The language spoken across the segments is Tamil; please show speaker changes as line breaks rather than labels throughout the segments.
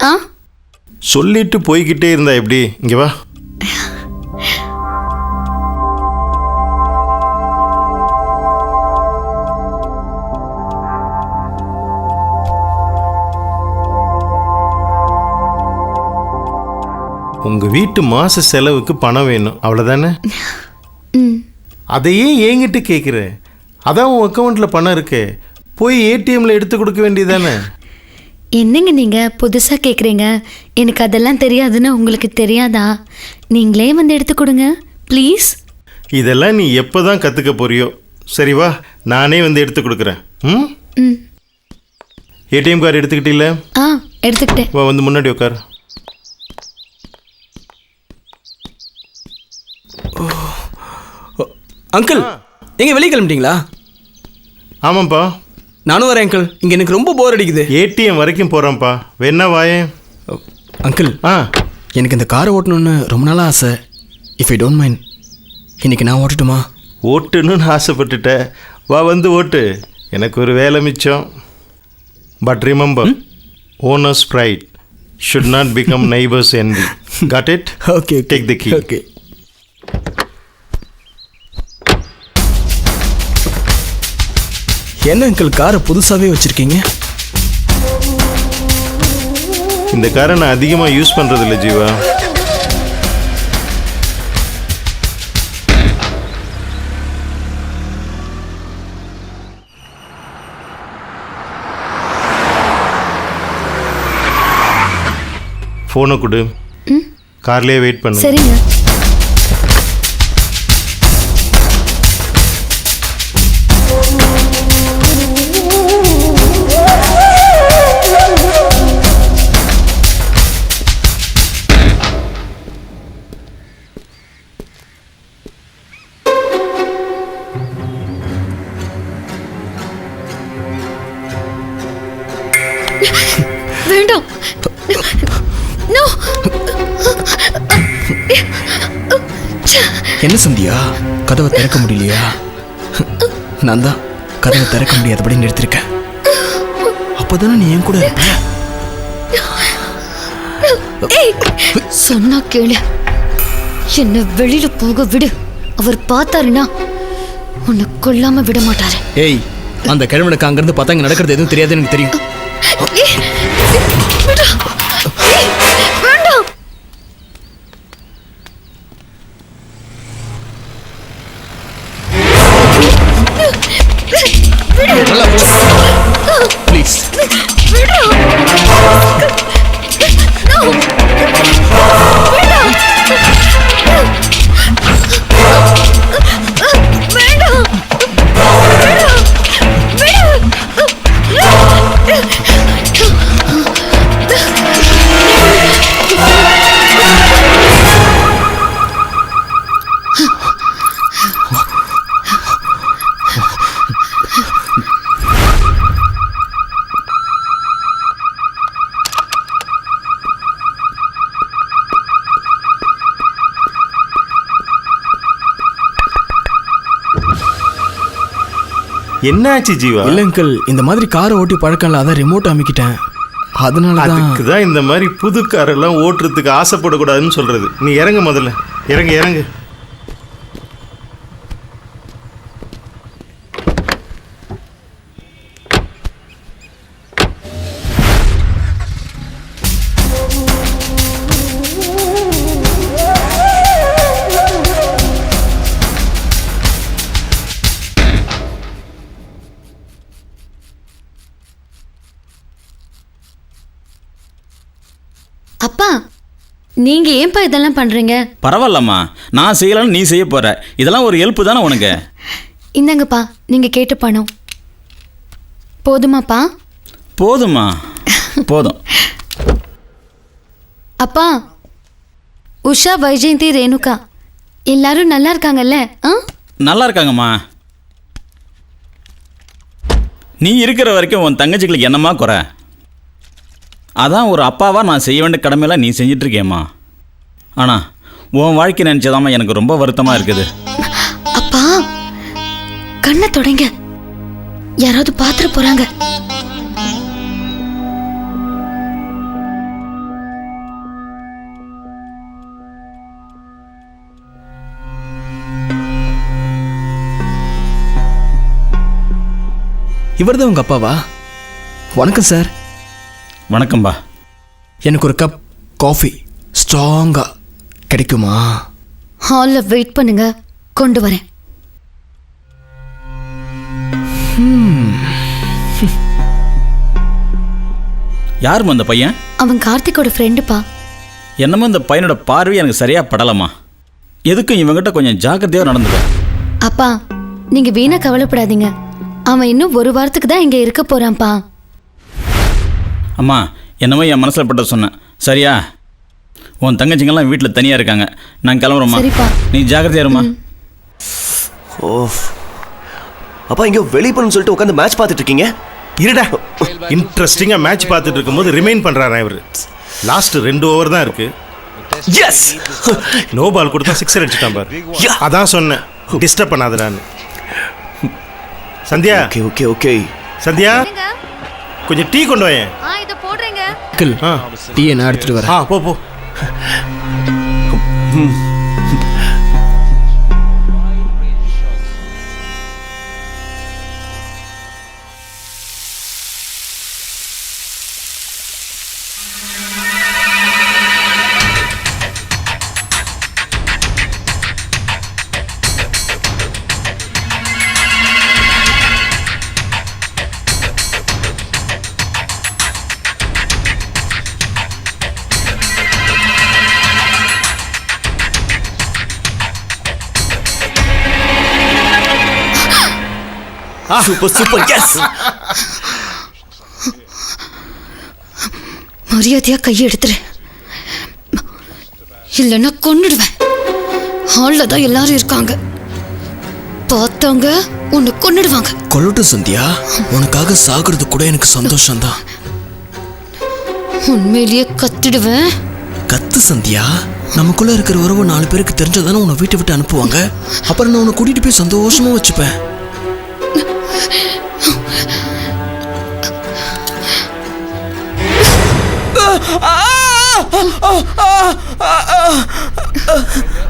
ஆ
சொல்லிட்டு போய்கிட்டே இருந்தா எப்படி? இங்கே வா. உங்க வீட்டு மாச செலவுக்கு பணம் வேணும், அவ்வளோதானே?
ம்
அதையே என்கிட்ட கேட்குற? அதான் உன் அக்கௌண்ட்ல பணம் இருக்கு, போய் ஏடிஎம்ல எடுத்து கொடுக்க வேண்டியதானே?
என்னங்க நீங்கள் புதுசாக கேட்குறீங்க? எனக்கு அதெல்லாம் தெரியாதுன்னு உங்களுக்கு தெரியாதா? நீங்களே வந்து எடுத்து கொடுங்க ப்ளீஸ்.
இதெல்லாம் நீ எப்போ தான் கற்றுக்க போறியோ? சரி வா, நானே வந்து எடுத்து கொடுக்குறேன். ம்
ம்
ஏடிஎம் கார்டு எடுத்துக்கிட்டீங்களா?
ஆ எடுத்துக்கிட்டேன்.
வா, வந்து முன்னாடி உட்கார்.
அங்கிள், எங்கே வெளியே கிளம்பிட்டீங்களா?
ஆமாம்ப்பா,
நானும் வரேன் அங்கிள். இங்கே எனக்கு ரொம்ப போர் அடிக்குது.
ஏடிஎம் வரைக்கும் போகிறேன்ப்பா, வேணா வாயேன்.
அங்கிள்,
ஆ
எனக்கு இந்த காரை ஓட்டணும்னு ரொம்ப நாளாக ஆசை. இஃப் ஐ டோன்ட் மைண்ட், இன்னைக்கு நான் ஓட்டட்டுமா?
ஓட்டுன்னு ஆசைப்பட்டுட்ட, வா வந்து ஓட்டு, எனக்கு ஒரு வேலை மிச்சம். But remember, owner's pride should not become neighbors envy. Got it?
Okay,
Take the key.
Okay. என்ன அங்கிள், காரை புதுசாகவே வச்சுருக்கீங்க?
இந்த காரை நான் அதிகமாக யூஸ் பண்ணுறதில்ல ஜீவா. ஃபோனை கொடு, கார்லேயே வெயிட் பண்ணு.
சரிங்க. வேண்டாம். நோ.
என்ன சந்தியா, கதவை திறக்க முடியலையா? நான் தான் கதவை திறக்க முடியாதபடி நிறுத்திருக்கேன். அப்போதானே நீ என் கூட இருப்ப.
சொன்னா கேளு, என்ன வெளியில போக விடு. அவர் பார்த்தாருன்னா உன்னை கொல்லாம விட மாட்டாரு.
ஏய், அந்த கிழவனுக்கு அங்கிருந்து பார்த்தா இங்க நடக்கிறது எதுவும் தெரியாதுன்னு எனக்கு தெரியும்.
வேண்டாம்.
ப்ளீஸ்.
என்னாச்சு ஜீவா?
இல்ல அங்கிள், இந்த மாதிரி காரை ஓட்டி பழக்கம் இல்லை, அதான் ரிமோட் அமைக்கிட்டேன். அதனால
அதுக்கு தான் இந்த மாதிரி புது காரெல்லாம் ஓட்டுறதுக்கு ஆசைப்படக்கூடாதுன்னு சொல்கிறது. நீ இறங்கு, முதல்ல இறங்கு இறங்கு.
அப்பா, நீங்க ஏன்பா இதெல்லாம் பண்றீங்க?
பரவாயில்லம்மா, நான் செய்யலான்னு நீ செய்ய போற. இதெல்லாம் ஒரு ஹெல்ப் தானே உனக்கு.
இந்தாங்கப்பா, நீங்க கேட்ட பணம் போதுமாப்பா?
போதுமா? போதும்.
அப்பா, உஷா, வைஜெயந்தி, ரேணுகா எல்லாரும் நல்லா இருக்காங்கல்ல?
நல்லா இருக்காங்கம்மா. நீ இருக்கிற வரைக்கும் உன் தங்கச்சிகளுக்கு என்னம்மா குறை? அதான் ஒரு அப்பாவா நான் செய்ய வேண்டிய கடமையெல்லாம் நீ செஞ்சிட்ருக்கேம்மா. ஆனால் உன் வாழ்க்கை நினச்சதாம்மா எனக்கு ரொம்ப வருத்தமாக இருக்குது.
அப்பா, கண்ணை தொடங்க, யாராவது பார்த்துட்டு போறாங்க.
இவர் தான் உங்கள் அப்பாவா? வணக்கம் சார்.
வணக்கம்பா.
எனக்கு ஒரு கப் காஃபி ஸ்ட்ராங்காக கிடைக்குமா?
ஹாலில் வெயிட் பண்ணுங்க, கொண்டு வரேன்.
யாரும்மா அந்த பையன்?
அவன் கார்த்திகோட ஃப்ரெண்டுப்பா.
என்னமோ இந்த பையனோட பார்வை எனக்கு சரியாக படலம்மா. எதுக்கும் இவங்கிட்ட கொஞ்சம் ஜாக்கிரதையாக நடந்துக்க.
அப்பா, நீங்க வீணா கவலைப்படாதீங்க. அவன் இன்னும் ஒரு வாரத்துக்கு தான் இங்க இருக்க போறான்ப்பா.
அம்மா, என்னமோ என் மனசில் பட்ட சொன்னேன், சரியா? உன் தங்கச்சிங்கெல்லாம் வீட்டில் தனியாக இருக்காங்க, நான் கிளம்புறேம்மா.
சரிப்பா.
நீ ஜாக்கிரதையா இருமா.
ஓ அப்பா, இங்கே வெளியே போகணும்னு சொல்லிட்டு உட்காந்து மேட்ச் பார்த்துட்டு இருக்கீங்க.
இருடா, இன்ட்ரெஸ்டிங்காக மேட்ச் பார்த்துட்டு இருக்கும்போது ரிமைண்ட் பண்ணுறாரா இவர். லாஸ்ட் 2 ஓவர் தான் இருக்கு.
எஸ்,
நோ பால் கொடுத்தா 6 அடிச்சுட்டான் பாரு. அதான் சொன்னேன், டிஸ்டர்ப் பண்ணாதடான்னு. Sandhya,
okay okay okay.
Sandhya, கொஞ்சம் டீ கொண்டு வாயேன்.
இத போடுறேங்க.
அங்கிள், டீ நான் எடுத்துகிட்டு வரேன்.
போ போ.
Super super. எஸ்,
மரியாதையா கையை எடுத்துரு, இல்லைன்னா கொன்னுடுவேன். ஹாலில் தான் எல்லாரும் இருக்காங்க, பார்த்தாங்க உன்னை கொன்னுடுவாங்க.
கொல்லட்டும் சந்தியா, உனக்காக சாகிறது கூட எனக்கு சந்தோஷம்தான்.
உண்மையிலேயே கத்திடுவேன்.
கத்து சந்தியா, நமக்குள்ள இருக்கிற உறவு 4 பேருக்கு தெரிஞ்சதானே உன்னை வீட்டை விட்டு அனுப்புவாங்க. அப்புறம் நான் உன்னை கூட்டிட்டு போய் சந்தோஷமா வச்சுப்பேன்.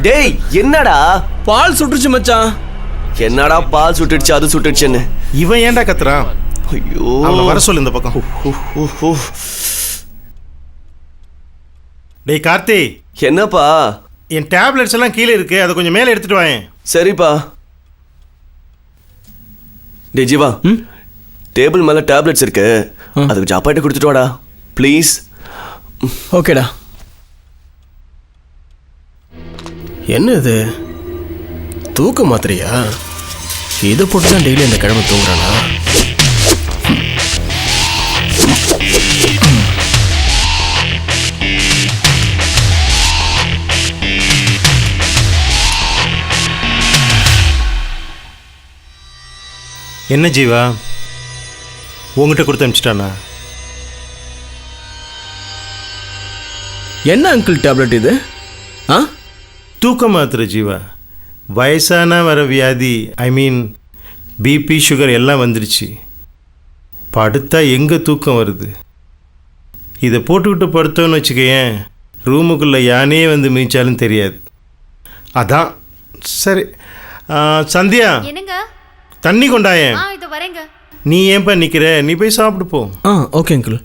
டேய் என்னடா
பால் சுட்டுருச்சு மச்சான்.
என்னடா பால் சுட்டுடுச்சு அது சுட்டுடுச்சுன்னு.
இவன் ஏன்டா கத்துறான்?
ஐயோ,
அவனை வர சொல்லு இந்த பக்கம். டேய் கார்த்தி,
என்னப்பா?
என் டேப்லெட்ஸ் எல்லாம் கீழே இருக்கு, அதை கொஞ்சம் மேலே எடுத்துட்டு வாயேன்.
சரிப்பா. டே ஜீவா, டேபிள் மேல டேப்லெட்ஸ் இருக்கு, அதுக்கு ஜாப்பாயிட்ட கொடுத்துட்டு வாடா ப்ளீஸ்.
ஓகேடா. என்ன இது, தூக்க மாத்திரையா? இதை போட்டு தான் டெய்லி அந்த கிழமை தூங்குறானா?
என்ன ஜீவா, உங்ககிட்ட கொடுத்து அனுப்பிச்சிட்டானா?
என்ன அங்கிள் டேப்லெட் இது? ஆ,
தூக்க மாத்திரை ஜீவா. வயசான வர வியாதி, ஐ மீன் பிபி சுகர் எல்லாம் வந்துருச்சு. படுத்தா எங்கே தூக்கம் வருது? இதை போட்டுக்கிட்டு படுத்தோன்னு வச்சுக்கேன், ரூமுக்குள்ளே யானையே வந்து மீச்சாலும் தெரியாது. அதான் சரி. சந்தியா,
என்னங்க?
தண்ணி கொண்டாயேன்.
இது வரேங்க.
நீ ஏன்பா நிற்கிற? நீ போய் சாப்பிட்டு போ.
Okay uncle.